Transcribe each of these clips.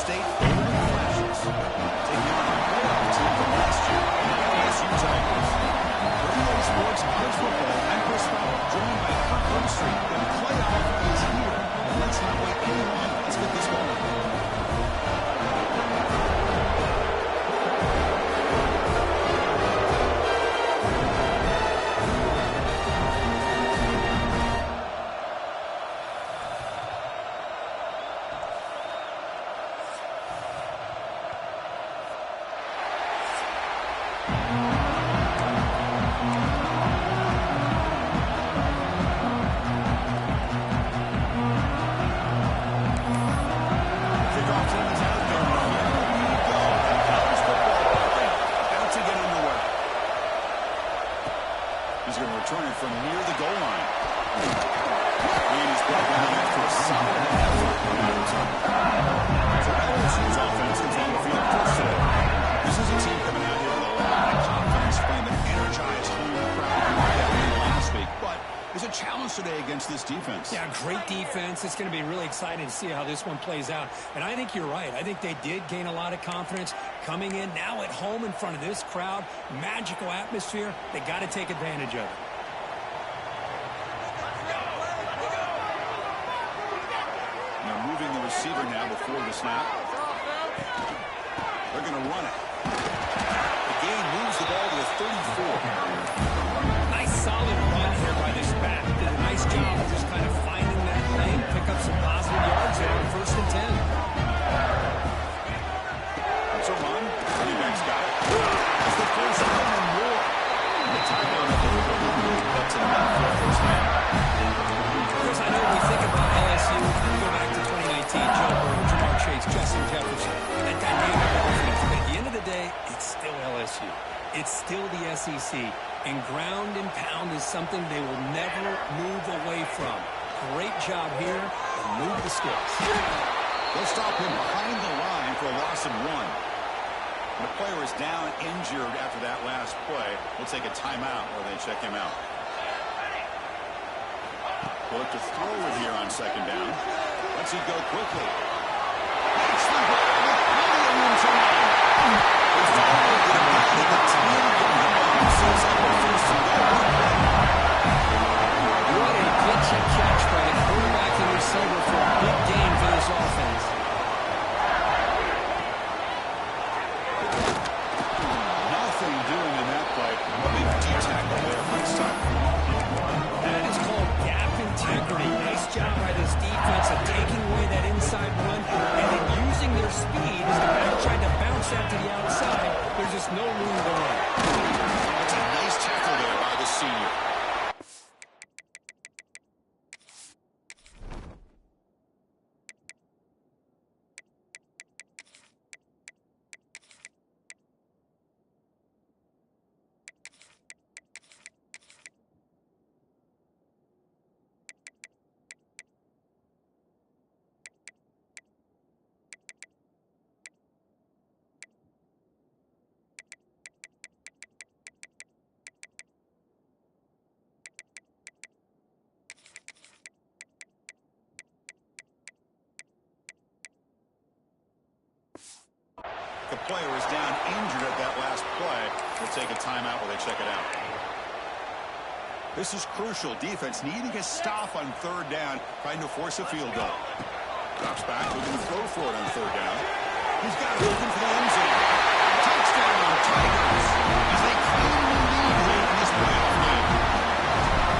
State golden flashes. Taking on a playoff team from last year, the LSU Tigers. Radio Sports College Football, I'm Chris Bell, joined by Kirk Overstreet. The playoff is here. Let's not wait any longer. Let's get this going. From near the goal line. And he's brought down after a solid effort. So LSU's offense is on the field first today. This is a team coming out here with a lot of confidence, playing an energized home crowd that way last week. But there's a challenge today against this defense. Yeah, great defense. It's going to be really exciting to see how this one plays out. And I think you're right. I think they did gain a lot of confidence coming in now at home in front of this crowd. Magical atmosphere. They got to take advantage of it. Moving the receiver now before the snap. They're going to run it. The game moves the ball to the 34. Nice solid run here by this back. Did a nice job of just kind of finding that lane, pick up some positive yards there on 1st and 10. That's a run. Running back's got it. That's the first down and more. The touchdown up the middle. That's enough for a first down. Chris, I know when we think about LSU, we go back to 2019, Joe Burrow, Jamar Chase, Justin Jefferson, that dynamic offense. But at the end of the day, it's still LSU. It's still the SEC. And ground and pound is something they will never move away from. Great job here, and move the sticks. They'll stop him behind the line for a loss of 1. The player is down injured after that last play. We'll take a timeout while they check him out. We'll look to throw it here on 2nd down. Let's he go quickly. Makes the ball with plenty of room to run. He's finally going to get the 10 sets up a first and goal. What a pitch and catch by the quarterback and receiver for a big game for this offense. Nothing doing in that play. A big D-tackle there. Nice time. That is called gap integrity. Nice job by this defense of taking away that inside run and then using their speed as the back tried to bounce that to the outside. There's just no room to run. That's a nice tackle there by the senior. The player is down injured at that last play. We'll take a timeout while they check it out. This is crucial. Defense needing a stop on 3rd down, trying to force a field goal. Drops back, looking to throw for it on 3rd down. He's got it open for the end zone. Touchdown, Tigers, as they claim the lead here in this playoff game.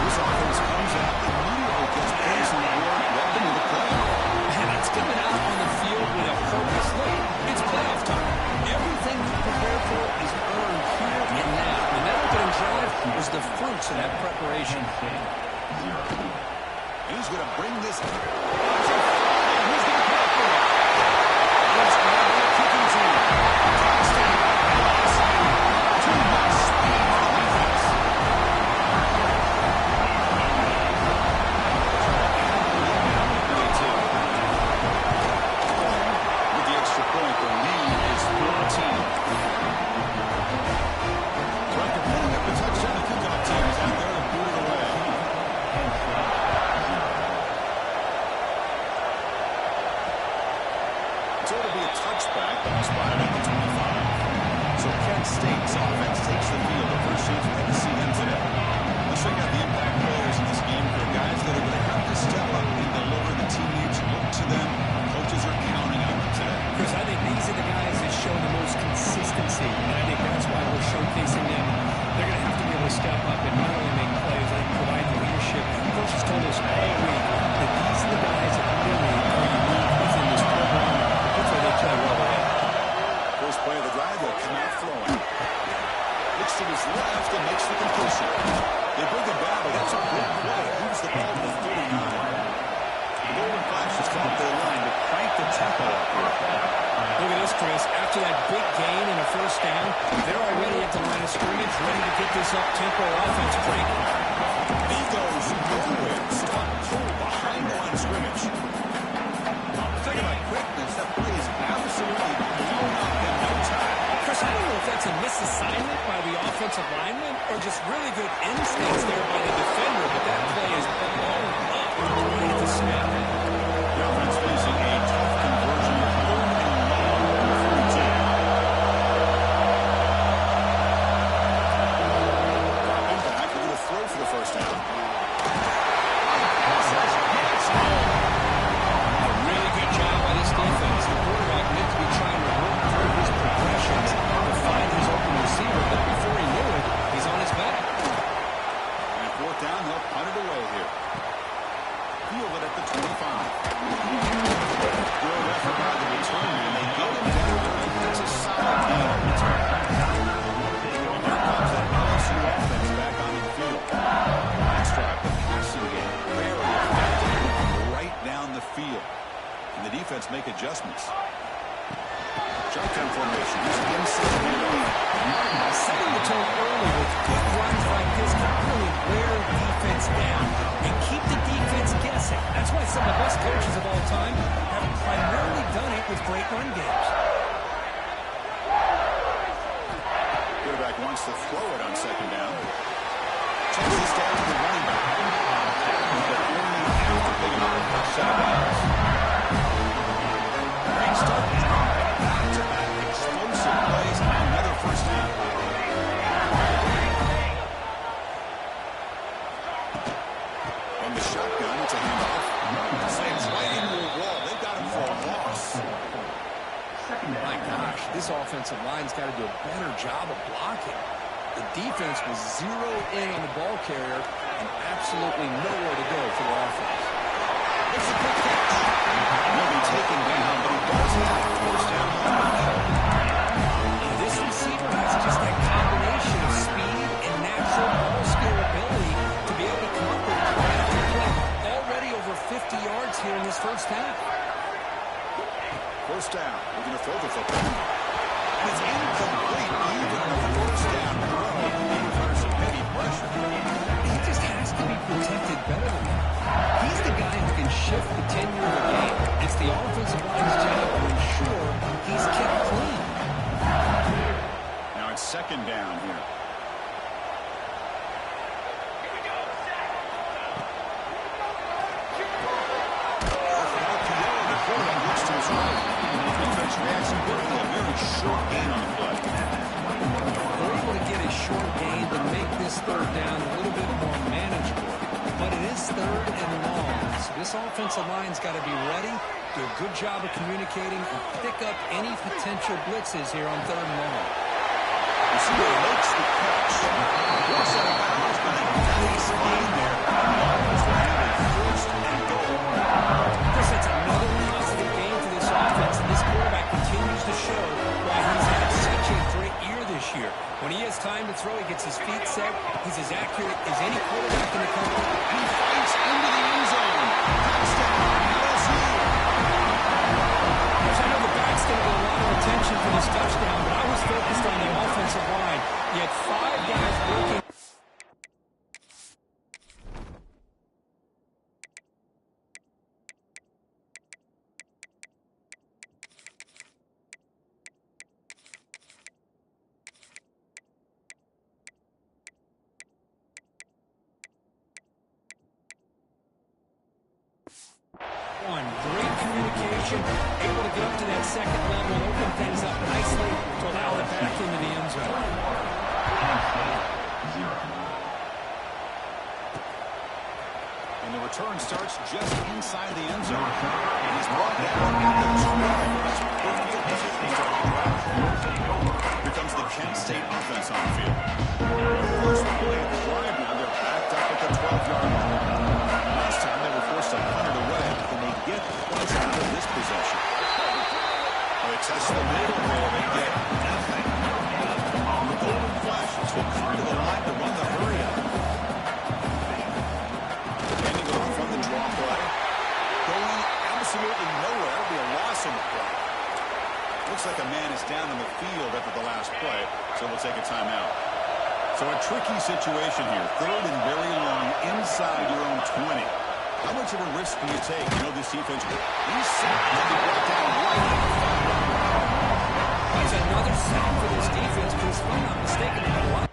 This offense comes out immediately, gets points on the board. Welcome to the playoff. And it's coming out on the field with a purpose. Look, it's playoff time. Everything you prepare for is earned here and now. And that opening drive was the fruits of that preparation. He's going to bring this. Who's going to pay for it? It's the kicking team. Touchdown. Too much speed for the defense. With the extra point, the lead is 14. So after putting up the touchdown, the kickoff team is out there to boot it away. throw to be a touchback, spotted at the 25. So Kent State's offense takes the field. The first chance we had to see them today. Let's check out the impact players in this game. For guys that are going to have to step up and deliver. The teammates look to them. Coaches are counting on them today. Chris, I think these are the guys that show the most consistency, and I think that's why we're showcasing them. They're going to have to be able to step up and not only make plays, but provide the leadership. Coach has told us all week that these are the guys that really are unique within this program. That's why they play well today. First play of the drive, they'll come out throwing. Looks to his left and makes the completion. They bring it back, but that's a good play. Moves the ball to the 39. The golden flash has come up their line to crank the tempo up here. Look at this, Chris. After that big gain and a first down, they're already at the line of scrimmage, ready to get this up-tempo offense cranking. He goes nowhere. Stuck pulled behind the line of scrimmage. Talking about quickness, that play is absolutely blown up in no time. Chris, I don't know if that's a misassignment by the offensive lineman or just really good instincts there by the defender, but that play is blown up right at the snap. The offense facing a tough conversion, 3rd and long on the 42. Dropping back, we're going to throw for the first down. A really good job by this defense. The quarterback needs to be trying to work through his progressions to find his open receiver, but before he knew it, he's on his back. And 4th down, they'll punt it away here. Field it at the 25. Good effort by the return man. They get him down. That's a solid gain on return. Here comes that LSU offense back onto the field. Last drive, the passing game. Very effective. Right down the field. And the defense make adjustments. Shotgun formation. He's inside here. Setting the tone early with good runs like this can really wear defense down and keep the defense guessing. That's why some of the best coaches of all time have primarily done it with great run games. Quarterback wants to throw it on 2nd down. Checks this down to the running back. But only after picking up a first set of downs. Great start. Back-to-back explosive plays and another first down. From the shotgun, it's a handoff. Slams right into a wall. They've got him for a loss. My gosh, this offensive line's got to do a better job of blocking. The defense was zeroed in on the ball carrier and absolutely nowhere to go for the offense. It's a quick catch. He'll be taken down, but he does have a first down. And this receiver has just that combination of speed and natural ball skill ability to be able to come up with play after play. Already over 50 yards here in this first half. First down. We're going to throw the football. And it's incomplete even on the first down throw. He's under some heavy pressure. He just has to be protected better than that. He's the guy who can shift the tenure of a game. It's the offensive line's job to ensure he's kept clean. Now it's 2nd down here. The quarterback looks to his right. Defense reacts quickly. A very short gain on the play. They're able to get a short gain to make this 3rd down a little bit more manageable. But it is 3rd and long. So this offensive line's got to be ready, do a good job of communicating, and pick up any potential blitzes here on 3rd and long. You see where he makes the catch. Looks out of bounds, but a nice gain there. Almost will have a 1st and goal. Chris, that's another positive game for this offense, and this quarterback continues to show why he's had such a great year this year. When he has time to throw, he gets his feet set. He's as accurate as any quarterback in the country. He fights into the end zone. Touchdown, LSU. Chris, I know the back's going to get a lot of attention for this touchdown, but I was focused on the offensive line. He had 5 guys working. Great communication. communication, able to get up to that second level and open things up nicely to allow it back into the end zone. And the return starts just inside the end zone. And he's brought down at the 12. Here comes the Kent State offense on the field. First play of the drive now, they're backed up at the 12-yard line. Last time they were forced to punt it away. Can they get points out of this possession? They test the middle there. They get nothing. The golden flashes will come to the line to run the hurry up. Handing it off on the draw play. Going absolutely nowhere. It'll be a loss on the play. Looks like a man is down in the field after the last play, so we'll take a timeout. So a tricky situation here. Third and very long inside your own 20. How much of a risk do you take? You know this defense. He's sacked and he brought down right. That's another sack for this defense, because if I'm not mistaken, they had a lot.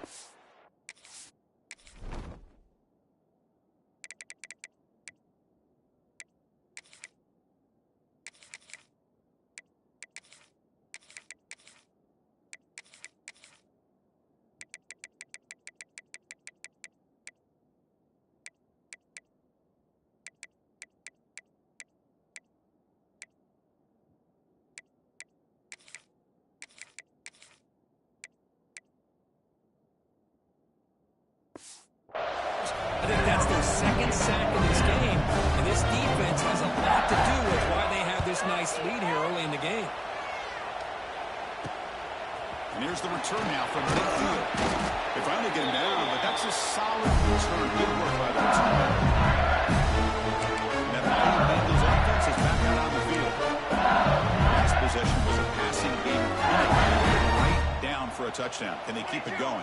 I think that's their second sack in this game, and this defense has a lot to do with why they have this nice lead here early in the game. And here's the return now from midfield. They finally get him down, but that's a solid return. Good work by the return. And that Miami Bengals offense is back out on the field. Last possession was a passing game. Right down for a touchdown. Can they keep it going?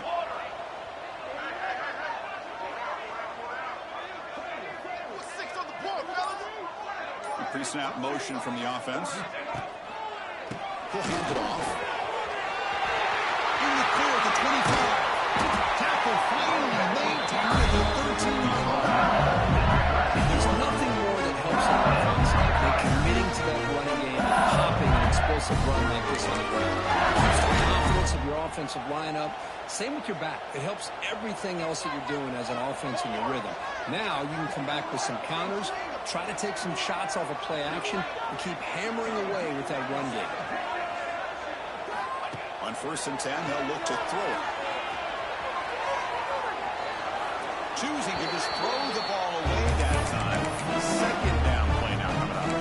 Pre-snap motion from the offense. He'll hand it off. In the clear at the 25. Tackle finally made down at the 13-yard line. There's nothing more that helps an offense than committing to that running game and popping an explosive run like this on the ground. It keeps the confidence of your offensive lineup. Same with your back. It helps everything else that you're doing as an offense in your rhythm. Now you can come back with some counters, try to take some shots off of play action, and keep hammering away with that run game. On 1st and 10, they'll look to throw it. Choosing to just throw the ball away that time. Second down play now coming up.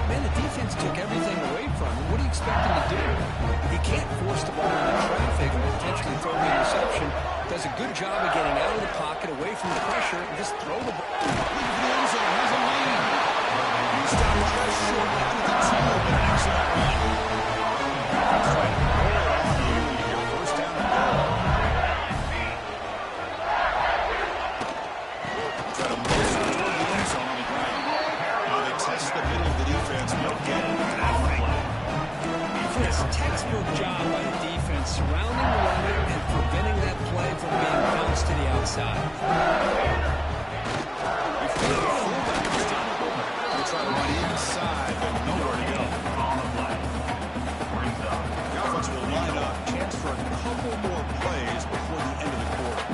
Man, the defense took everything away from him. What do you expect him to do? He can't force the ball into traffic and potentially throw the interception. Does a good job of getting out of the pocket, away from the pressure, and just throw the ball. Look at the end zone. There's a lane. He stopped just short out of the 2, but an excellent run. That's right. Roll it on you here. First down and goal. Try to muscle toward the end zone on the ground. Now they test the middle of the defense. They'll get that play. Chris, textbook job by the defense, surrounding the runner and preventing that play from being bounced to the outside. They try to run inside, but nowhere to go. The offense will line up. Chance for a couple more plays before the end of the quarter.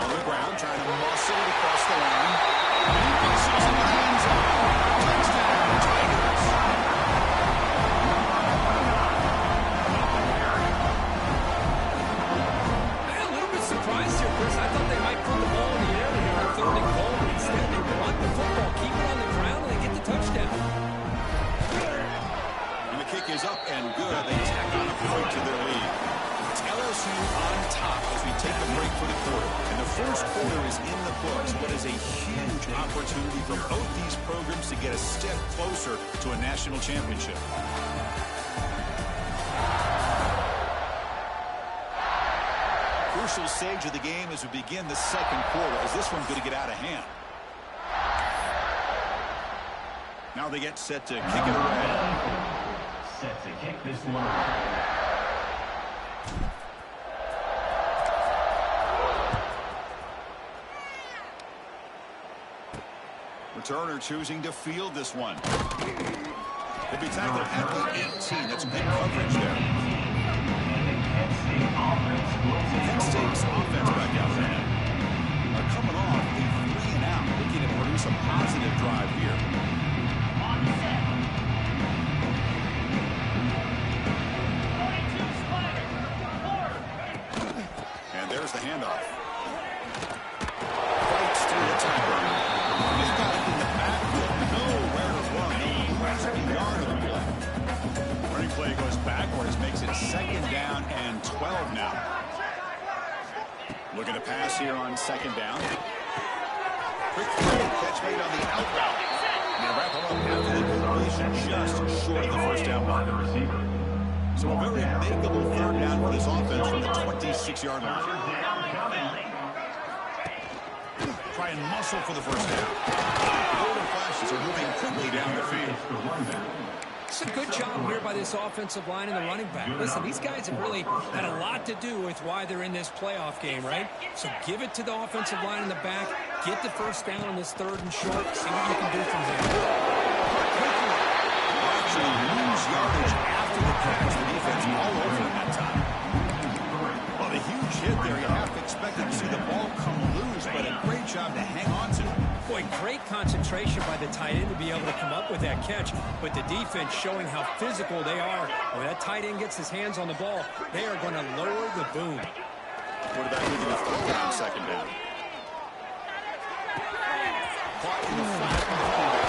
On the ground, trying to muscle it across the line. He muscles in the end zone. Touchdown, Tigers. A little bit surprised here, Chris. I thought they might put the ball in the air here on 3rd and goal, but instead they run the football, keep it on the ground, and they get the touchdown. And the kick is up and good. They tack on a point to their lead. It's LSU on top as we take a break for the quarter. And the first quarter is in the books, but is a huge opportunity for both these programs to get a step closer to a national championship. Crucial stage of the game as we begin the second quarter. Is this one going to get out of hand? Now they get set to kick it away. Set to kick this one away. returner choosing to field this one. They'll be tackled at the 18. That's good coverage there. Kent State's offense back out there now. Are coming off a 3-and-out, looking to produce a positive drive here. And there's the handoff. Fights through the tackle. He's got it in the backfield. Nowhere to run. Last yard of the play. Running play goes backwards, makes it 2nd down and 12 now. Looking to pass here on 2nd down. Quick catch made on the out route. And they wrap him up after the completion, just short of the first down marker. So a very makeable 3rd down for this offense from the 26-yard line. Try and muscle for the first down. Golden Flashes are moving quickly down the field. It's a good job here by this offensive line and the running back. Listen, these guys have really had a lot to do with why they're in this playoff game, right? So give it to the offensive line in the back. Get the first down on this 3rd and short. See what you can do from there. Actually lose yardage after the catch. The defense all over him that time. Well, the huge hit there. You have to expect to see the ball come loose, but a great job to hang on to. Boy, great concentration by the tight end to be able to come up with that catch, but the defense showing how physical they are. When that tight end gets his hands on the ball, they are going to lower the boom. Quarterback moving a throw on 2nd down. Caught in the flat by the fullback.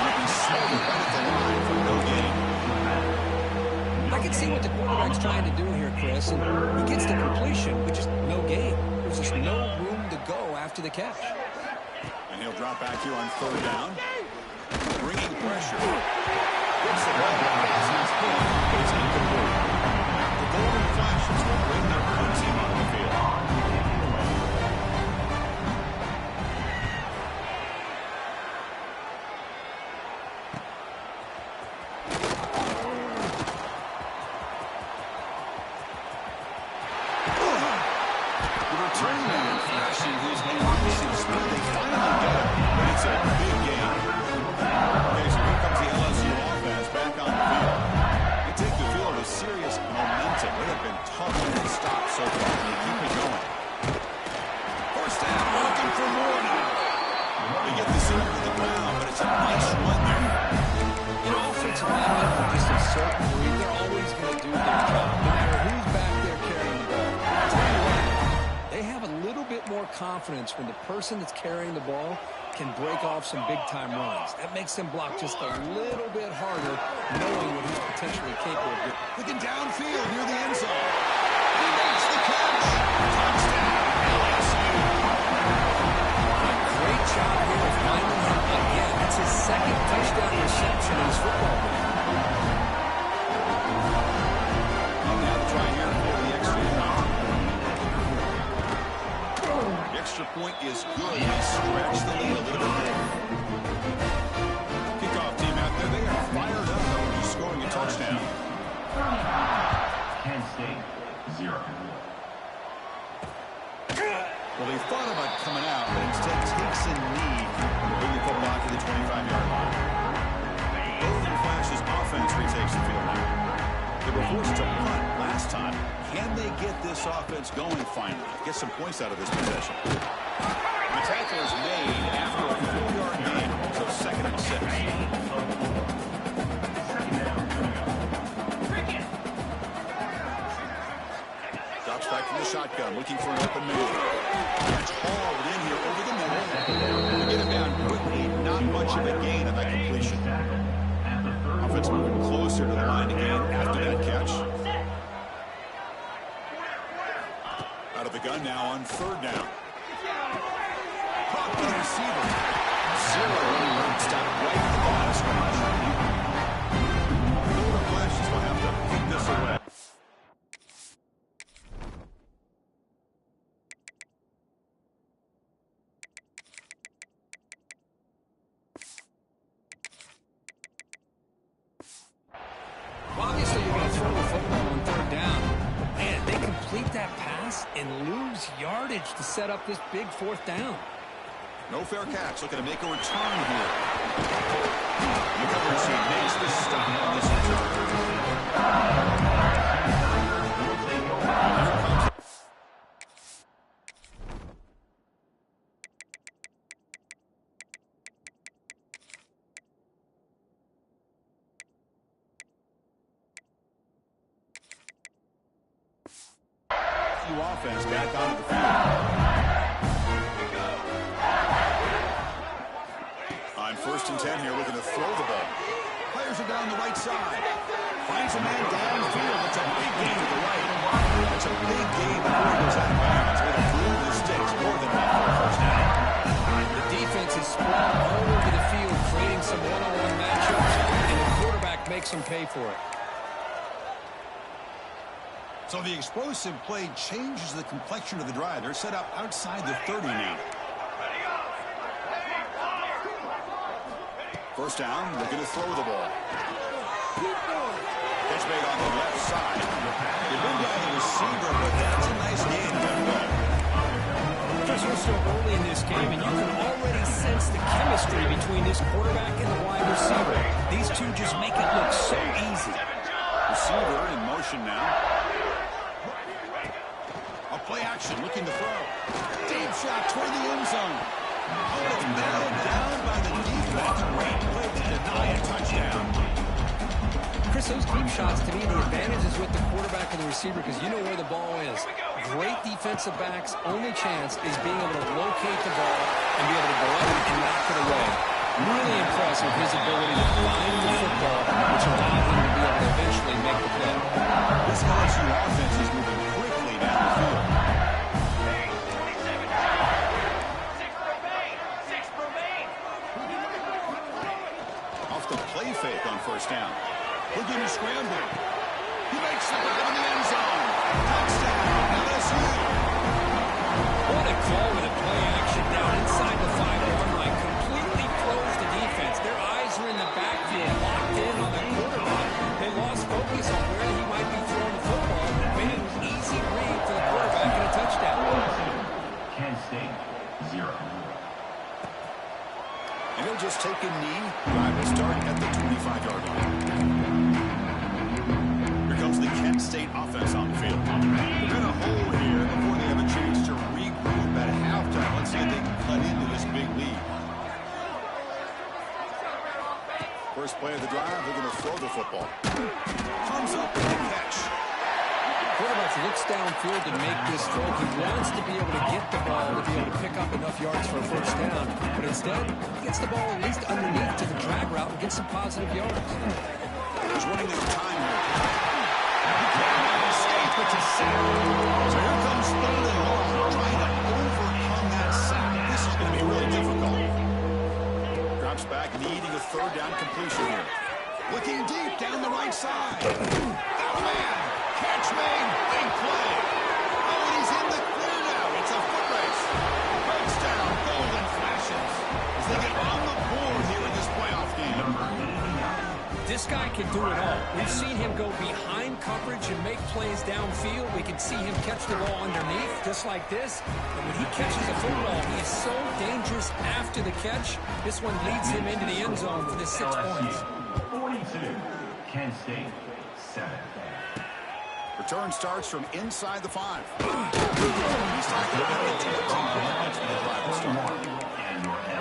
And he slowed right at the line for no gain. I can see what the quarterback's trying to do here, Chris, and he gets the completion, but just no gain. There's just no room to go after the catch. And he'll drop back here on 3rd down. Bringing pressure. Gets the ball down as he's hit. It's incomplete. The Golden Flashes will bring their own team on the field. The return man flashing his hand. They finally get it, but it's a big game. Okay, so here comes the LSU offense back on the field. They take the field with serious momentum. They have been tough to stop so far, and they keep it going. First down, looking for more now. They get this over the ground, but it's a nice run there. You know, offensive linemen are just a certain breed. They're always going to do their job, no matter who's back there carrying the ball. I'll tell you what, they have a little bit more confidence when the person that's carrying the ball can break off some big-time runs. That makes them block just a little bit harder, knowing what he's potentially capable of doing. Looking downfield near the end zone. He makes the catch. Touchdown, LSU. Great job here of finding him again. That's his 2nd touchdown reception in his football game. And now the try here for the extra point. The extra point is good. They stretch the lead a little bit more. Kickoff team out there. They are fired up after scoring a touchdown. Kent State, 0. Well, they thought about coming out, but instead takes a knee to bring the football to the 25-yard line. Golden Flashes offense retakes the field now. They were forced to punt last time. Can they get this offense going finally? Get some points out of this possession. The tackle is made after a 4-yard gain, so 2nd and 6. Drops back from the shotgun, looking for an open man. That's hauled in here over the middle. They get him down quickly. Not much of a gain on that completion. Offense moving closer to the line again after that catch. Out of the gun now on 3rd down. Caught with the receiver. 0 running room. Stop right at the line of scrimmage. Golden Flashes will have to kick this away. Obviously, you're going to throw the football on 3rd down. Man, they complete that pass and lose yardage to set up this big 4th down. No fair catch. Looking to make a return here. The coverage team makes the stop on this return. Offense back onto the field. On 1st and 10 here, looking to throw the ball. Players are down the right side. Finds a man downfield. That's a big gain to the right. That's a big gain before he goes out of bounds. Way to move the sticks more than enough for a first down. The defense is spread all over the field, creating some one-on-one matchups, and the quarterback makes them pay for it. So the explosive play changes the complexion of the drive. They're set up outside the 30 now. First down, looking to throw the ball. Catch made on the left side. They've been by the receiver, but that's a nice gain that way. Chris, we're still early in this game, and you can already sense the chemistry between this quarterback and the wide receiver. These two just make it look so easy. Receiver in motion now. Play action, looking to throw. Deep shot toward the end zone. Oh, it's nailed down by the defense. Great play to deny a touchdown. Chris, those deep shots, to me, the advantage is with the quarterback and the receiver because you know where the ball is. Great defensive backs' only chance is being able to locate the ball and be able to go up and knock it away. Really impressed with his ability to find the football, which allowed him to be able to eventually make the play. This LSU offense is moving quickly down the field. Off the play fake on first down. Looking to scramble. He makes the grab in the end zone. Touchdown, LSU. What a call with a play action down inside the 5-yard line. Completely closed the defense. Their eyes are in the backfield, locked in on the quarterback. They lost focus on where he might be throwing the football. Made it an easy read for the quarterback and a touchdown. Kent State, 0. And he'll just take a knee. Drive will start at the 25-yard line. Here comes the Kent State offense on the field. They're going to hold here before they have a chance to regroup at halftime. Let's see if they can cut into this big lead. First play of the drive, they're going to throw the football. Comes up with a catch. Quarterback looks downfield to make this throw. He wants to be able to get the ball to be able to pick up enough yards for a first down. But instead, he gets the ball at least underneath to the drag route and gets some positive yards. He's running out of time here. He can't escape. It's a sack. So here comes third and long, trying to overcome that sack. This is going to be really difficult. Drops back, needing a third down completion here. Looking deep down the right side. Oh, man. Catch made. Big play. Oh, and he's in the clear now. It's a foot race. Touchdown. Golden flashes as they get on the board here in this playoff game. This guy can do it all. We've seen him go behind coverage and make plays downfield. We can see him catch the ball underneath, just like this. And when he catches a football, he is so dangerous after the catch. This one leads him into the end zone for the 6 points. 42, Kent State, 7. Return starts from inside the 5. He's talking about the 14 minutes for the drive to start.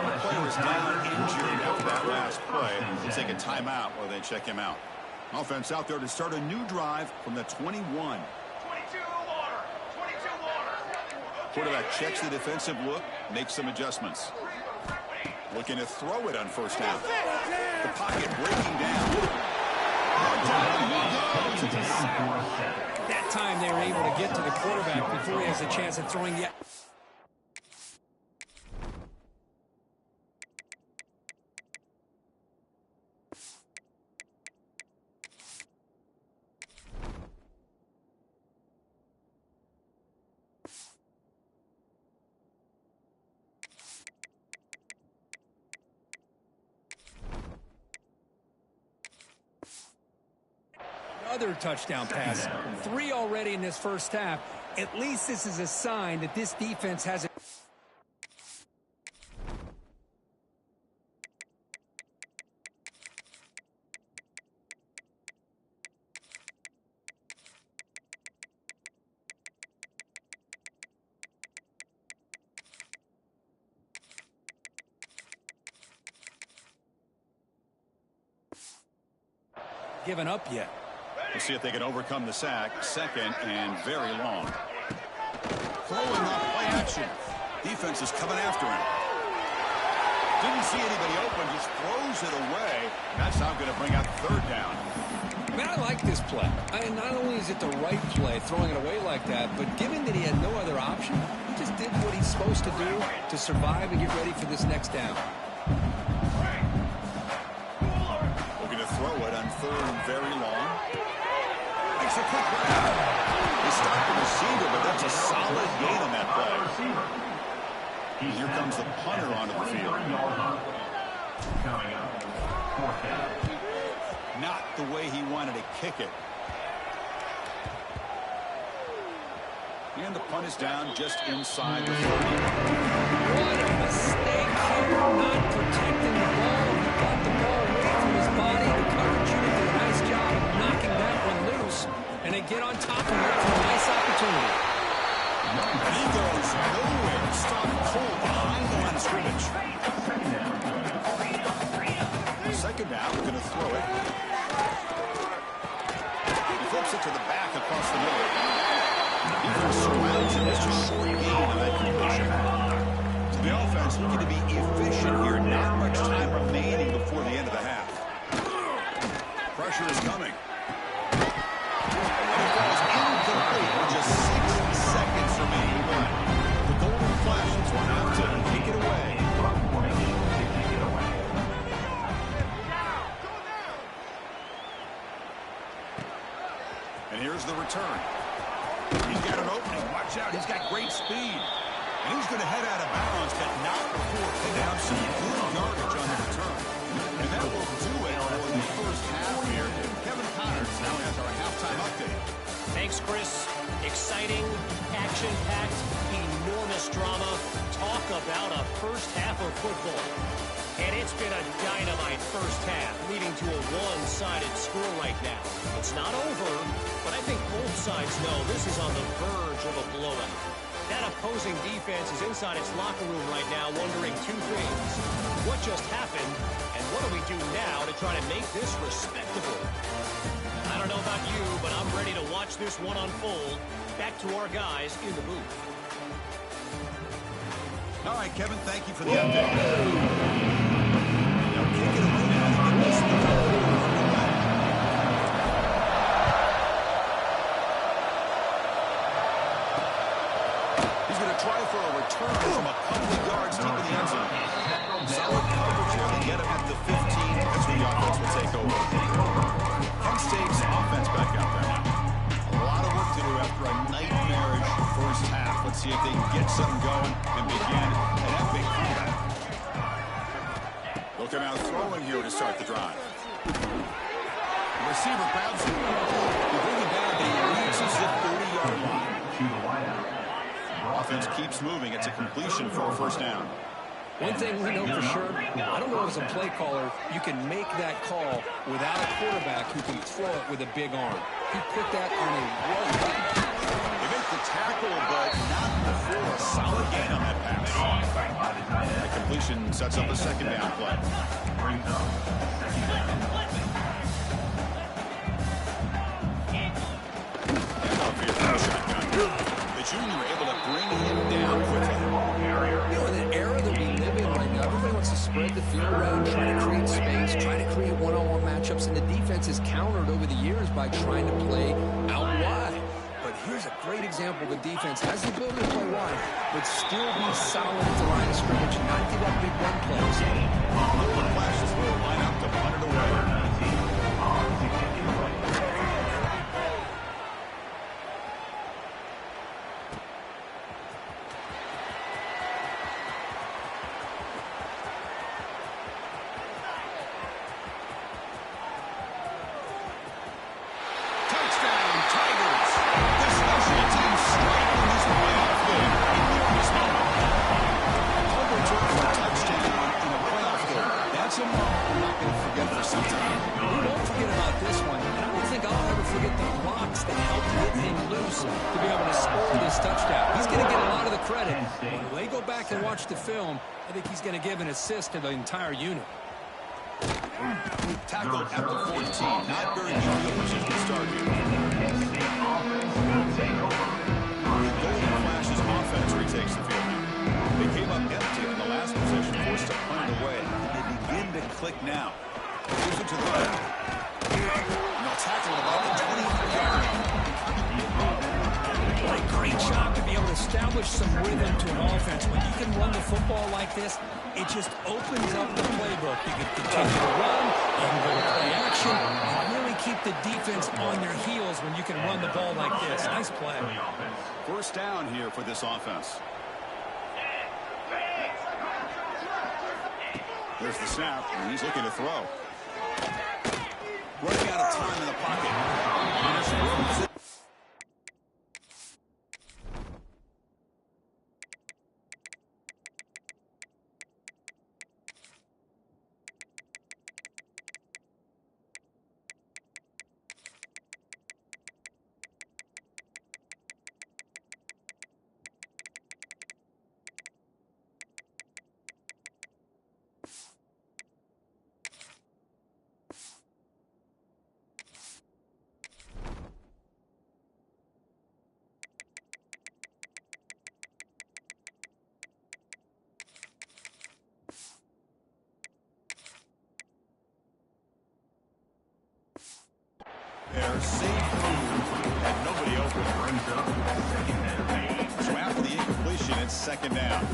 The player is down injured after that last play. They'll take a timeout while they check him out. Offense out there to start a new drive from the 21. Quarterback checks the defensive look, makes some adjustments. Looking to throw it on first down. The pocket breaking down. That time they were able to get to the quarterback before he has a chance of throwing yet. Another touchdown pass. 3 already in this first half. At least this is a sign that this defense has a... given up yet. We'll see if they can overcome the sack. Second and very long. Throwing up play action. Defense is coming after him. Didn't see anybody open, just throws it away. That's now going to bring out third down. Man, I like this play. Not only is it the right play, throwing it away like that, but given that he had no other option, he just did what he's supposed to do to survive and get ready for this next down. Looking to throw it on third and very long. Makes a quick grab. He stopped the receiver, but that's a solid gain on that play. And here comes the punter onto the field. Coming up, fourth down. Not the way he wanted to kick it. And the punt is down just inside the 30. What a mistake here, not protecting the ball. He got the ball away from his body. The coverage unit did a nice job of knocking that one loose. And they get on top of it for a nice opportunity. And he goes nowhere. Stop cold behind the line of scrimmage. Second down, we're going to throw it. He flips it to the back across the middle. Defense surrounds him. It's just short gain on that completion. So the offense looking to be efficient here. Not much time remaining before the end of the half. Pressure is coming. And it goes incomplete with just 60 seconds remaining. But the golden flashes run out to take it away. And here's the return. He's got an opening. Watch out. He's got great speed. And he's going to head out of bounds, but not before picking up some good yardage on the return. And that will do it for the first half here. Kevin Connors now has our halftime update. Thanks, Chris. Exciting, action-packed, enormous drama. Talk about a first half of football. And it's been a dynamite first half, leading to a one-sided score right now. It's not over, but I think both sides know this is on the verge of a blowout. That opposing defense is inside its locker room right now wondering two things. What just happened, and what do we do now to try to make this respectable? I don't know about you, but I'm ready to watch this one unfold. Back to our guys in the booth. All right, Kevin, thank you for the update. Now kick it away now to get this thing. He's going to try for a return from a couple of yards deep in the end zone. Solid coverage here to get him at the 15. That's where the offense will take over. Kent State's offense back out there now. A lot of work to do after a nightmarish first half. Let's see if they can get something going and begin an epic comeback. They'll come out throwing here to start the drive. The receiver grabs it. They bring it down, but he reaches the 30-yard line. Offense keeps moving. It's a completion for a first down. One thing we know for sure, I don't know as a play caller, you can make that call without a quarterback who can throw it with a big arm. He put that on a roll. They make the tackle, but not before a solid gain on that pass. That completion sets up a second down play. And off here from the shotgun. The junior able to bring him down quickly. You know, in the era that we live in right now, everybody wants to spread the field around, try to create space, try to create one-on-one matchups, and the defense is countered over the years by trying to play out wide. But here's a great example. The defense has the ability to play wide, but still be solid at the line of scrimmage and not give up big run plays. The flashes will line up to punt it away. The film, I think he's going to give an assist to the entire unit. Tackled at the 14. Not very good field position start here. Golden Flash's offense retakes the field now. They came up empty in the last possession, forced to punt it away. They begin to click now. Gives it to the left. And they'll tackle it about the 23-yard line. What a great job to be able to establish some rhythm to an offense. When you can run the football like this, it just opens up the playbook. You can continue to run, you can go to play action, and really keep the defense on their heels when you can run the ball like this. Nice play. First down here for this offense. There's the snap, and he's looking to throw. Running out of time in the pocket. And it's throws it. They're safe and nobody open. So after the incompletion, it's second down.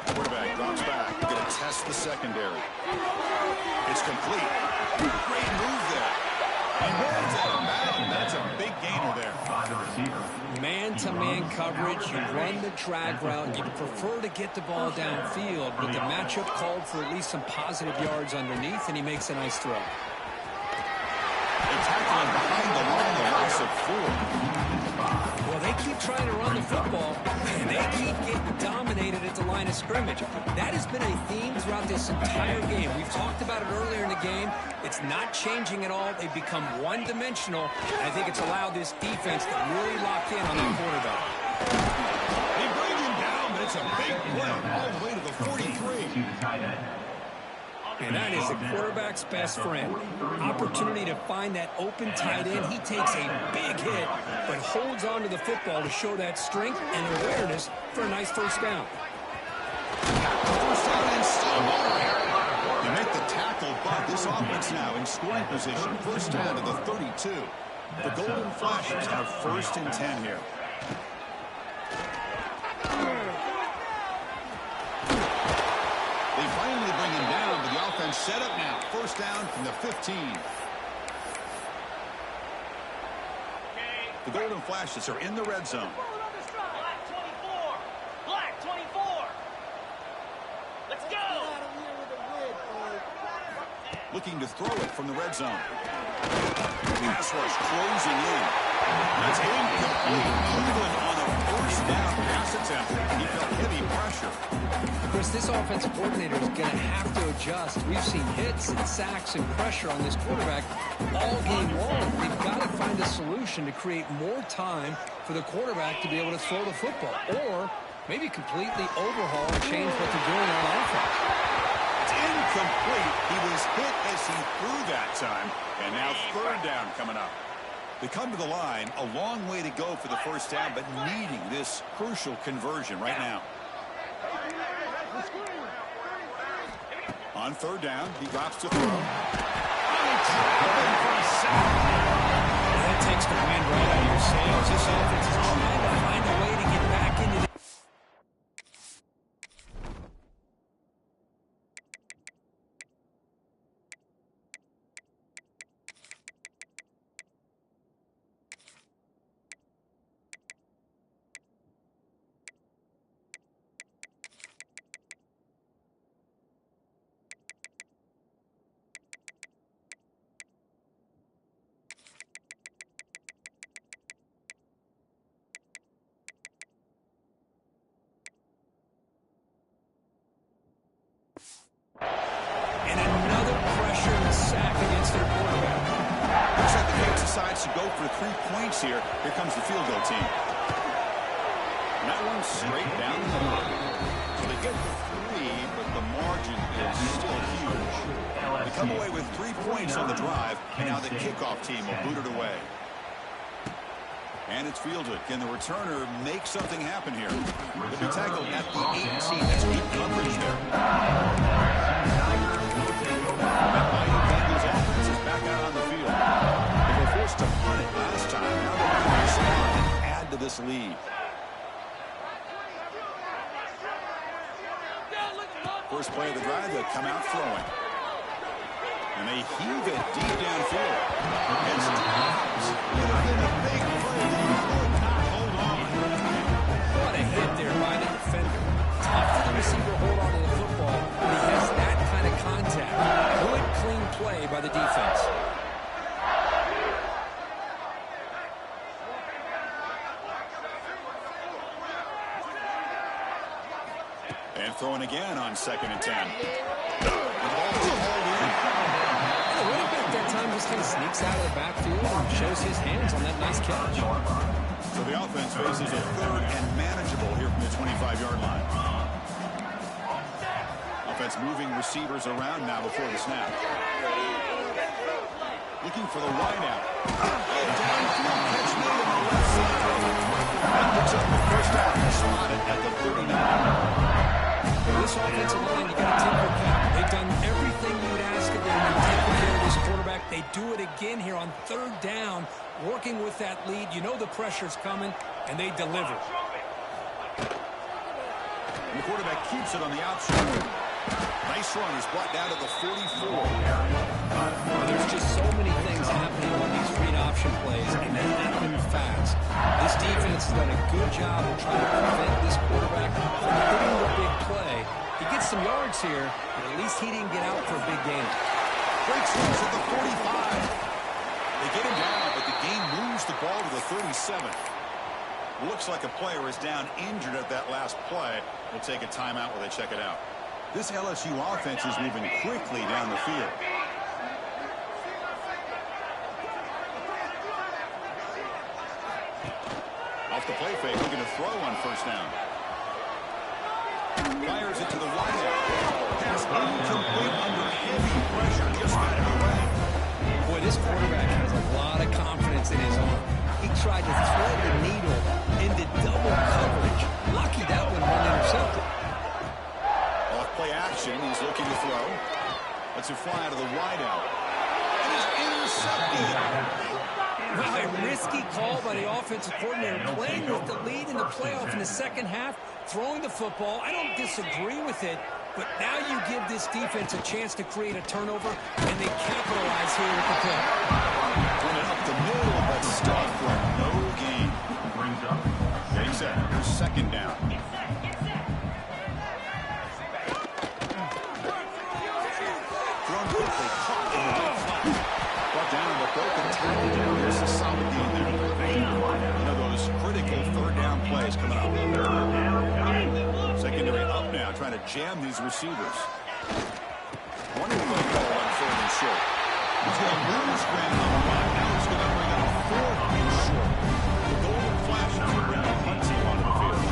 Quarterback drops back. Going to test the secondary. It's complete. Great move there. And it's out of bounds. That's a big gainer there. Man-to-man coverage, you run the drag route, you prefer to get the ball downfield, but the matchup called for at least some positive yards underneath, and he makes a nice throw. They tackle him behind the line, the loss of 4. Well, they keep trying to run the football, and they keep getting dominated at the line of scrimmage. That has been a theme throughout this entire game. We've talked about it earlier in the game. It's not changing at all. They've become one-dimensional, and I think it's allowed this defense to really lock in on that quarterback. They bring him down, but it's a big play all the way to the 43. And that is the quarterback's best friend. Opportunity to find that open tight end. He takes a big hit, but holds on to the football to show that strength and awareness for a nice first down. First down and still going. They make the tackle, but this offense now in scoring position. First down to the 32. The Golden Flashers have first and 10 here. They finally bring him down, but the offense set up now. First down from the 15. The Golden Flashes are in the red zone. Black 24. Let's go. Looking to throw it from the red zone. Pass rush closing in. That's incomplete. Cleveland on a first down pass attempt. He felt heavy pressure. Chris, this offensive coordinator is going to have to adjust. We've seen hits and sacks and pressure on this quarterback all game long. They've got to find a solution to create more time for the quarterback to be able to throw the football, or maybe completely overhaul and change what they're doing on offense. It's incomplete. He was hit as he threw that time, and now third down coming up. They come to the line, a long way to go for the first down, but needing this crucial conversion right now. On third down, he drops to throw. That takes the wind right out of your sails. This offense is trying to find a way to get back into the decides to go for 3 points here. Here comes the field goal team. And that one's straight down the middle. So they get 3, but the margin is still huge. They come away with 3 points on the drive, and now the kickoff team will boot it away. And it's fielded. Can the returner make something happen here? They'll be tackled at the 18. That's deep coverage there. That Bayou Bengals offense is back out on the field. They were forced to punt it last time. Now they're going to respond and add to this lead. First play of the drive, they come out throwing. And they heave it deep downfield. It's Dobbs. It would have been a big play. He could not hold on. What a hit there by the defender. Tough for the receiver to hold on to the football when he has that kind of contact. Good, clean play by the defense. And throwing again on 2nd and 10. That time just kind of sneaks out of the backfield and shows his hands on that nice catch. So the offense faces a 3rd and manageable here from the 25-yard line. Offense moving receivers around now before the snap. Looking for the wideout. Downfield catch made on the left side. That picks up the first down. Spotted at the 39. This offensive line, you got to take your cap. They've done everything you would ask of them in taking care of this quarterback. They do it again here on 3rd down, working with that lead. You know the pressure's coming, and they deliver. And the quarterback keeps it on the outside. Nice run. He's brought down to the 44. There's just so many things happening on these read option plays, and they happen fast. This defense has done a good job of trying to prevent this quarterback from hitting the big play. He gets some yards here, but at least he didn't get out for a big gain. Breaks loose at the 45. They get him down, but the game moves the ball to the 37. Looks like a player is down injured at that last play. We'll take a timeout while they check it out. This LSU offense is moving quickly down the field. Off the play fake, looking to throw on 1st down. Fires it to the wideout. Pass incomplete under heavy pressure. Just got it away. Boy, this quarterback has a lot of confidence in his arm. He tried to thread the needle into double coverage. Lucky that one wasn't intercepted. Off play action, he's looking to throw. Lets it fly out of the wideout. And he's intercepted. Well, a risky call by the offensive coordinator, playing with the lead in the playoff in the 2nd half, throwing the football. I don't disagree with it, but now you give this defense a chance to create a turnover, and they capitalize here with the pick. Running up the middle, but stuck for no gain. Takes it. Here's 2nd down. Thrown quickly, caught in the right flat. Brought down, but broken tackle down. There's a solid gain there. One of those critical 3rd down plays coming up. Secondary up now, trying to jam these receivers. Wondering what goal on 3rd and short. He's going to lose ground on the run. Now he's going to bring up 4th and short. The golden flashes will bring the punt team onto the field.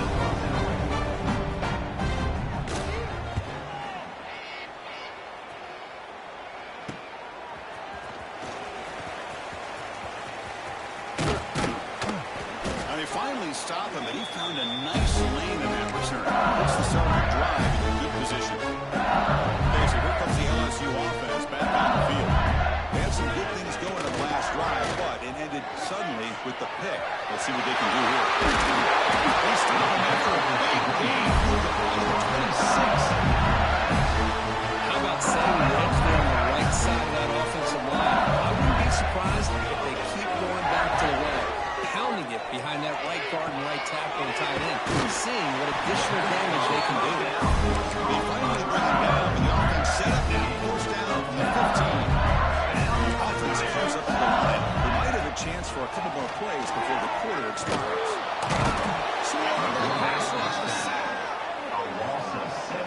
Finally stop him, but he found a nice lane in that return. Puts the start of the drive in good position. Okay, so here comes the LSU offense back on the field. They had some good things going in the last drive, but it ended suddenly with the pick. Let's see what they can do here. They stop him after a big gain for the 26. How about setting the edge there on the right side of that offensive line? I wouldn't be surprised if they keep going back to the well. Pounding it behind that right guard and right tackle and tight end, seeing what additional damage they can do. They finally bring him down, but the offense set up now. Forced down from the 15. The offense comes up to the line. They might have a chance for a couple more plays before the quarter expires. A loss of 6.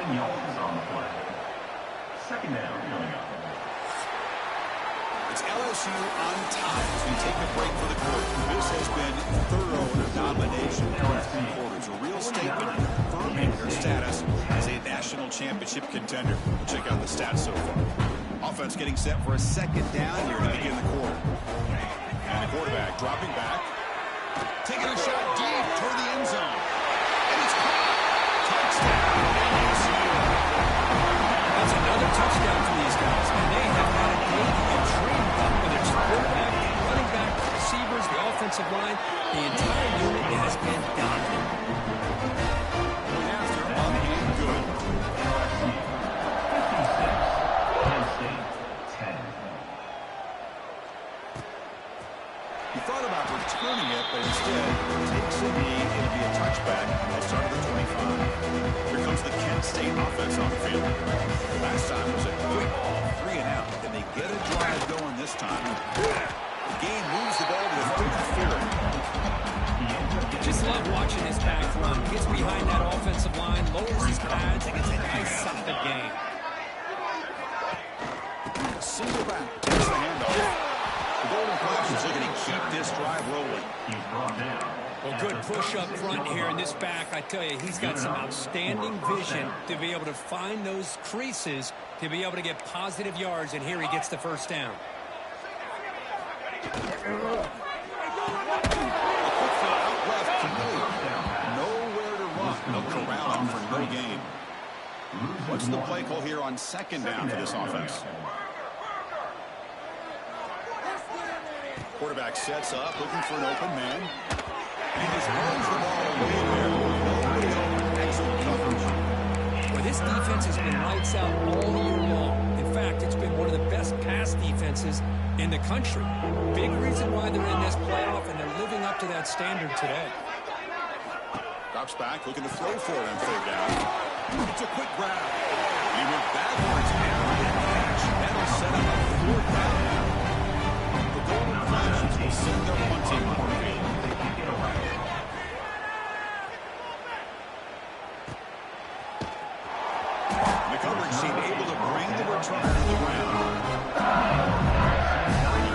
LSU on top as we take a break for the quarter. This has been thorough domination in the three quarters. A real statement confirming their status as a national championship contender. We'll check out the stats so far. Offense getting set for a second down here to begin the quarter. And the quarterback dropping back. Taking a shot deep toward the end zone. And it's caught. Touchdown, LSU. That's another touchdown for these guys. And they have had a day to get trained up, whether it's quarterback, running back, receivers, the offensive line. The entire unit has been dominant. Going after on and good. LSU 56, Penn State 10. He thought about returning it, but instead takes a knee. It'll be a touchback at the start of the 25. Here comes the Kent State offense on the field. Last time was a quick 3-and-out. Can they get a drive going this time? The game moves the ball to the 34. Just love watching this back run. Gets behind that offensive line, lowers his pads, and gets a nice solid gain. Single back. Takes the handoff. The Golden Flash is looking to keep this drive rolling. He's brought down. Well, good push up front here in this back. I tell you, he's got some outstanding vision to be able to find those creases, to be able to get positive yards, and here he gets the first down. Out left, nowhere to run. They'll corral him for no gain. What's the play call here on second down for this offense? Quarterback sets up, looking for an open man. And he throws the ball away there. Nobody open. Excellent coverage. Well, this defense has been lights out all year long. In fact, it's been one of the best pass defenses in the country. Big reason why they're in this playoff, and they're living up to that standard today. Drops back, looking to throw for it on third down. It's a quick grab. He went backwards after the catch. That'll set up a fourth down now. The Golden Flashes will send their punting on the field. The coverage team able to bring the return to the ground.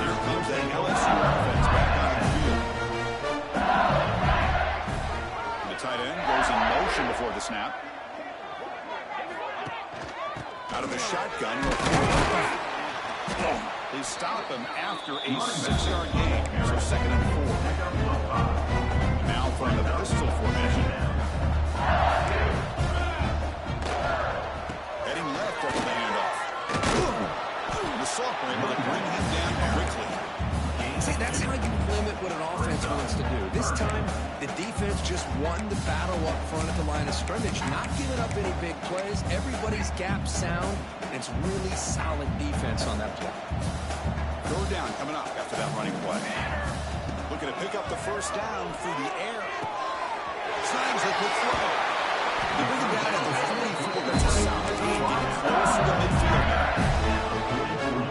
Here comes that LSU offense back on the field. The tight end goes in motion before the snap. Out of the shotgun. They stop him after a 6-yard gain. So 2nd and 4. Now from the pistol formation. Heading left over the handoff. The sophomore able to bring him down quickly. See, that's how you limit what an offense wants to do. This time, the defense just won the battle up front at the line of scrimmage, not giving up any big plays. Everybody's gap sound, and it's really solid defense on that play. Third down coming up after that running play. Looking to pick up the first down through the air. Snags a quick throw. They bring him down at the 44. That's a solid gain. Close to the midfield now.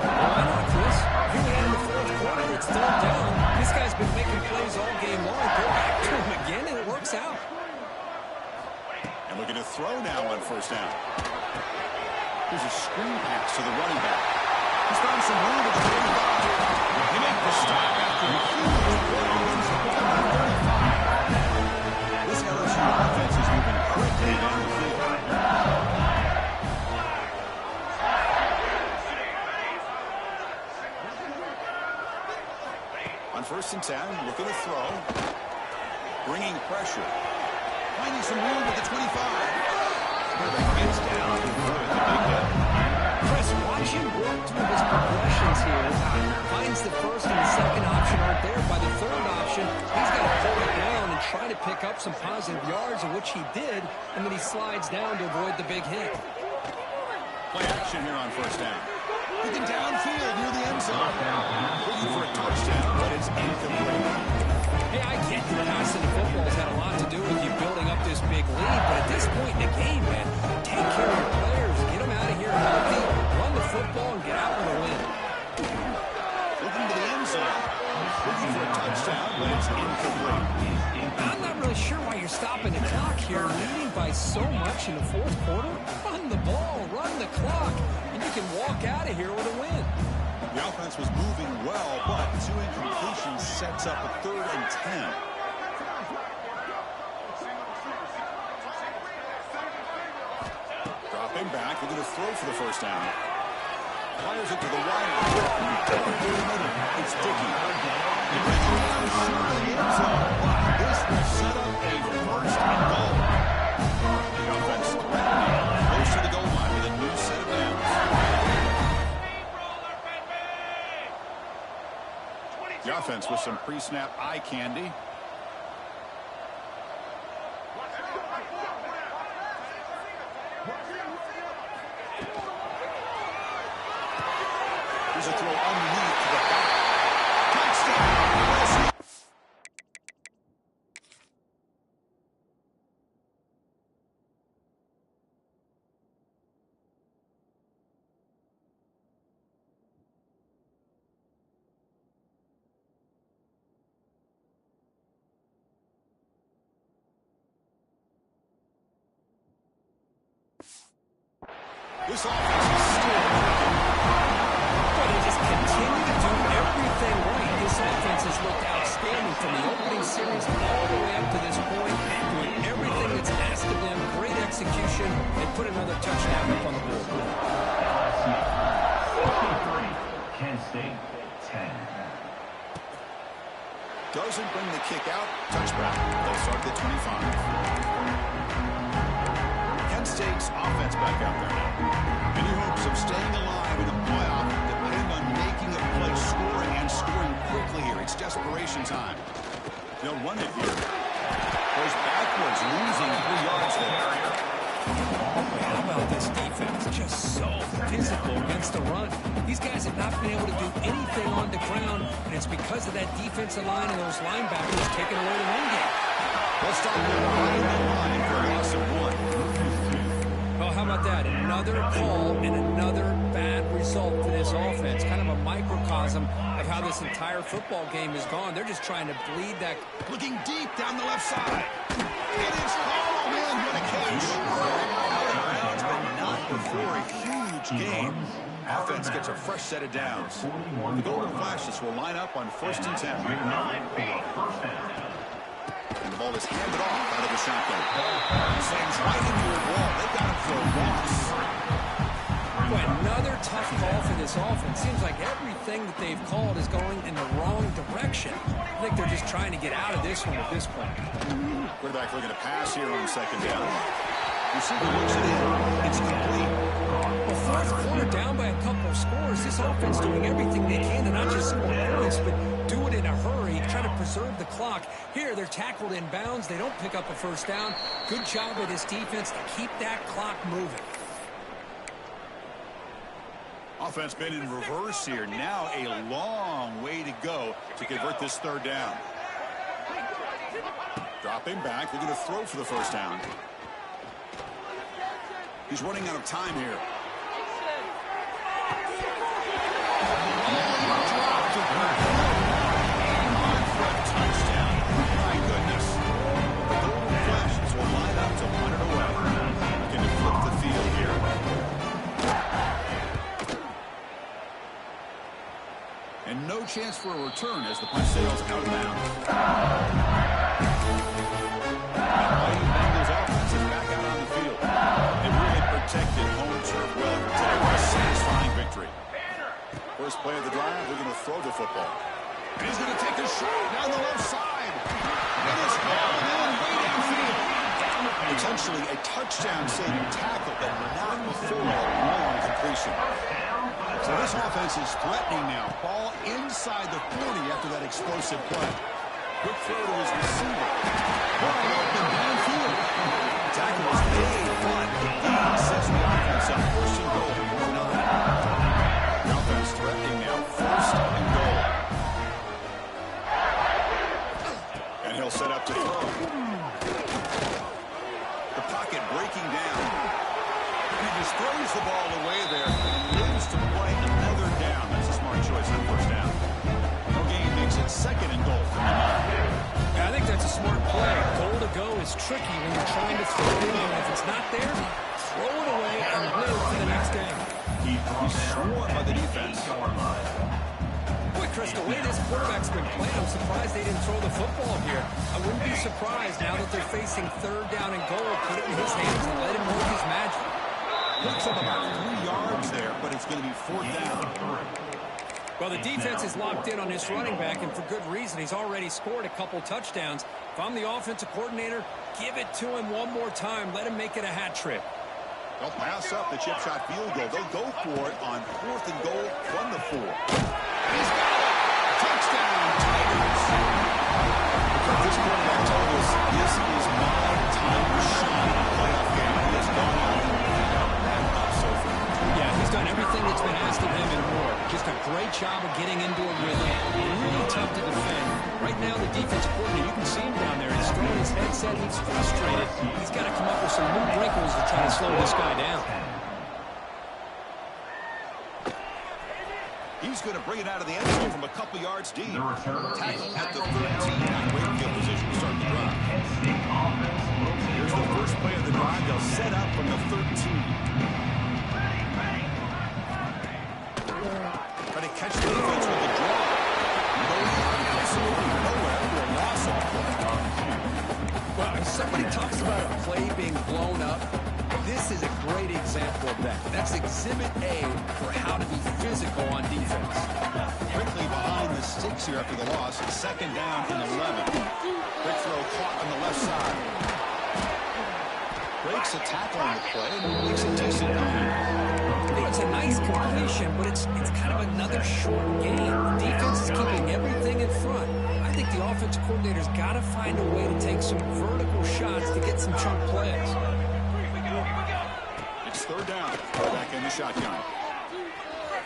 Why not, Chris? Here we are in the fourth quarter. It's third down. This guy's been making plays all game long. Go back to him again, and it works out. And looking to throw now on first down. Here's a screen pass to the running back. He's found some room at the 35. He makes the stop after a huge run. This LSU offense is moving quickly down the field. On 1st and 10, looking to throw. Bringing pressure. Finding some room at the 25. Quarterback gets down with the big hit. Chris, watch him work through his progressions here. Finds the first and the second option aren't there. By the third option, he's got to pull it down and try to pick up some positive yards, of which he did, and then he slides down to avoid the big hit. Play action here on first down. Looking downfield near the end zone. Looking for a touchdown, but it's incomplete. Hey, I get the passing the football's had a lot to do with you building up this big lead, but at this point in the game, man, take care of your players, get them out of here healthy, run the football, and get out with a win. Looking to the end zone. Looking for a touchdown, but it's incomplete. I'm not really sure why you're stopping the clock here, leading by so much in the fourth quarter. Run the ball, run the clock, and you can walk out of here with a win. The offense was moving well, but 2 incompletions sets up a 3rd and 10. Dropping back, they're going to throw for the first down. Fires it to the wide. It's Dickey. This will set up a 1st and goal. The offense threatening close to the goal line with a new set of downs. The offense with some pre-snap eye candy. There's a throw underneath to the back. Touchdown. This offense is still working. They just continue to do everything right. This offense has looked outstanding from the opening series all the way up to this point, doing everything that's asked of them. Great execution, and put another touchdown up on the board. LSU 53, Kent State 10. Doesn't bring the kick out. Touchback. They'll start at the 25. Kent State's offense back out there now. Any hopes of staying alive in the playoff depend on making a play, scoring, and scoring quickly here. It's desperation time. They'll run it here. Goes backwards, losing 3 yards there. How about this defense? Just so physical against the run. These guys have not been able to do anything on the ground, and it's because of that defensive line and those linebackers taking away the run game. They'll stop right in the line for a loss of 1. Well, how about that? Another call and another bad result for this offense. Kind of a microcosm of how this entire football game has gone. They're just trying to bleed that. Looking deep down the left side. It is oh man, what a catch. Out of bounds, but not before a huge game. Offense gets a fresh set of downs. The Golden Flashes will line up on 1st and 10. And the ball is handed off out of the shotgun. Slams right into a wall. They got him for a loss. Boy, another tough call for this offense. Seems like everything that they've called is going in the wrong direction. I think they're just trying to get out of this one at this point. Quarterback looking to pass here on 2nd down. Receiver looks it in. It's complete. Well, 4th quarter down by a couple of scores. This offense doing everything they can to not just score points, but do it in a hurry, try to preserve the clock. Here, they're tackled in bounds. They don't pick up a 1st down. Good job by this defense to keep that clock moving. Offense been in reverse here. Now a long way to go to convert this 3rd down. Dropping back. They're going to throw for the 1st down. He's running out of time here. Touchdown. My goodness. The Golden Flashes will line up to punt it away. Looking to flip the field here. And no chance for a return as the punt sails out of bounds. Bengals offense is back out on the field. They really protected home turf well today with a satisfying victory. First play of the drive, they're going to throw the football. And he's going to take a shot down the left side. It is hauled in way downfield. Potentially a touchdown-saving tackle, but not before a long completion. So this offense is threatening now. Ball inside the 40 after that explosive play. Quick throw to his receiver. Wide open downfield. Tackle was made, but the gain sets the offense up. 1st and goal, 9. The offense threatening now. 1st and goal. And he'll set up to throw. The pocket breaking down. He just throws the ball away there and lives to play another down. That's a smart choice on 1st down. No gain makes it 2nd and goal from the 9. Yeah, I think that's a smart play. Goal to go is tricky when you're trying to throw it in, and if it's not there, throw it away and live for the next down. He's swarmed by the defense. Chris, the way this quarterback's been playing, I'm surprised they didn't throw the football here. I wouldn't be surprised now that they're facing third down and goal. Put it in his hands and let him work his magic. Picks up about 3 yards there, but it's going to be 4th down. Well, the defense is locked in on this running back, and for good reason. He's already scored a couple touchdowns. If I'm the offensive coordinator, give it to him one more time. Let him make it a hat trick. They'll pass up the chip shot field goal. They'll go for it on 4th and goal from the 4. He's got it. Touchdown, Tigers. Because this quarterback told us this is my time to shine in a playoff game. He has gone out and up so far. Yeah, he's done everything that's been asked of him and more. Just a great job of getting into a rhythm. Really tough to defend. Right now, the defensive coordinator, you can see him down there. He's throwing his headset. He's frustrated. He's got to come up with some new wrinkles to try to slow this guy down. He's going to bring it out of the end zone from a couple yards deep. Tackle at the 13 on great field position to start the drive. Here's the first play of the drive. They'll set up from the 13. Try to catch the defense with the draw. Absolutely nowhere for a loss off play. Well, if somebody talks about a play being blown up, this is a great example of that. That's exhibit A for how to be physical on defense. Quickly behind the sticks here after the loss. 2nd down and 11. Quick throw caught on the left side. Breaks a tackle on the play and makes a decent run. It's a nice completion, but it's kind of another short game. The defense is keeping everything in front. I think the offensive coordinator's got to find a way to take some vertical shots to get some chunk plays. It's 3rd down. Back in the shotgun.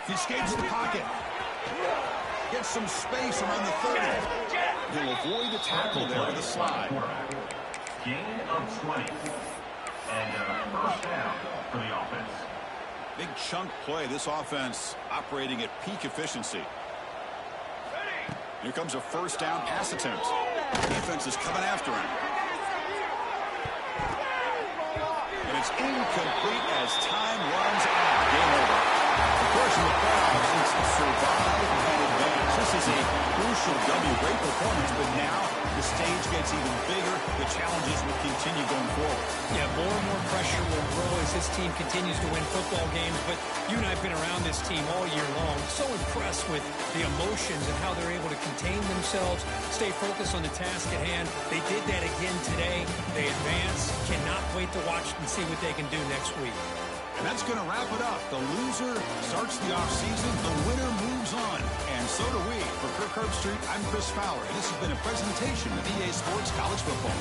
He escapes the pocket. Gets some space around the 30. He'll avoid the tackle there with a slide. Gain of 20. And first down for the offense. Big chunk play. This offense operating at peak efficiency. Here comes a 1st down pass attempt. Defense is coming after him. And it's incomplete as time runs out. Game over. Of course, in the playoffs, it's survive and advance. This is a crucial W. Great performance, but now the stage gets even bigger. The challenges will continue going forward. Yeah, more and more pressure will grow as this team continues to win football games. But you and I have been around this team all year long. So impressed with the emotions and how they're able to contain themselves, stay focused on the task at hand. They did that again today. They advance. Cannot wait to watch and see what they can do next week. And that's going to wrap it up. The loser starts the offseason. The winner moves on. And so do we. For Kirk Herbstreit, I'm Chris Fowler. And this has been a presentation of EA Sports College Football.